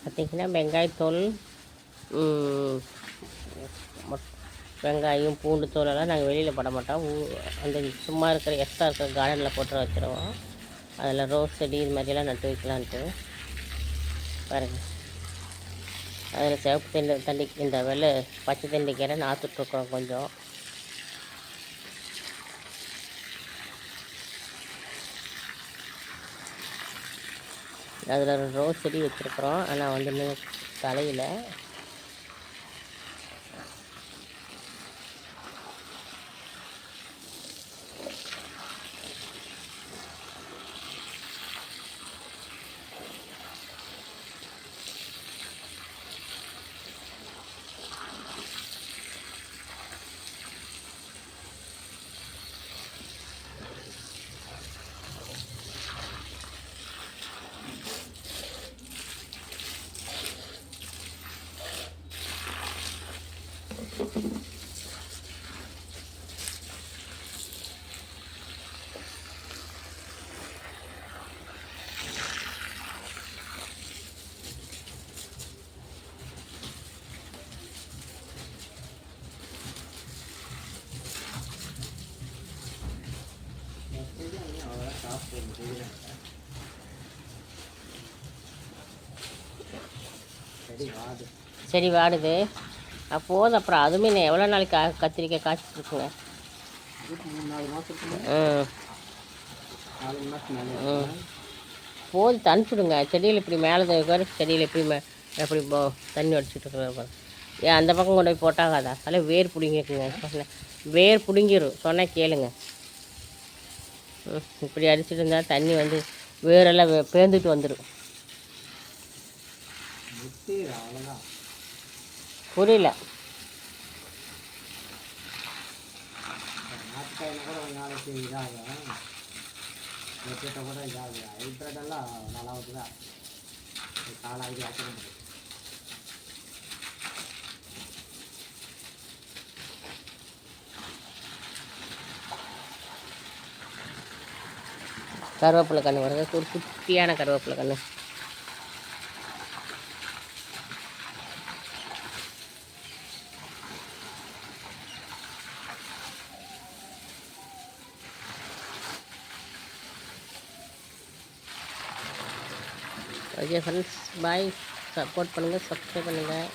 பார்த்திங்கன்னா வெங்காயத்தோல், வெங்காயம் பூண்டு தோலெல்லாம் நாங்கள் வெளியில் போட மாட்டோம். அந்த சும்மா இருக்கிற எக்ஸ்ட்ரா இருக்கிற கார்டனில் போட்டு வச்சுருவோம். அதில் ரோஸ் செடி இது மாதிரியெல்லாம் நட்டு வைக்கலான்ட்டு பாருங்கள். அதில் சிவப்பு தண்டி இந்த பச்சை தண்டிக்கீரை நாற்றுட்ருக்கோம் கொஞ்சம். அதில் ரோஸ் செடி வச்சுருக்குறோம், ஆனால் வந்து இன்னும் தலையில். சரி வாடுது போதும். அப்புறம் அதுவுமே நான் எவ்வளோ நாளைக்கு கத்திரிக்காய் காய்ச்சிட்ருக்குங்க. போதும் தனிச்சுடுங்க. செடியில் இப்படி மேலே இருக்கிற செடியில் எப்படி தண்ணி அடிச்சுட்டு இருக்கிற ஏன் அந்த பக்கம் கொண்டு போய் போட்டாகாதா? அதில் வேர் பிடிங்கிக்குங்க. சொன்னேன் வேர் பிடுங்கிடும், சொன்னால் கேளுங்க. இப்படி அடிச்சுட்டு இருந்தால் தண்ணி வந்து வேரெல்லாம் பேர்ந்துட்டு வந்துடும். புரியல. கருவேப்பிலை கன்று வருது, ஒரு குட்டியான கருவேப்பிலை கன்று. ஓகே ஃப்ரெண்ட்ஸ், பாய். சப்போர்ட் பண்ணுங்கள், சப்ஸ்கிரைப் பண்ணுங்கள்.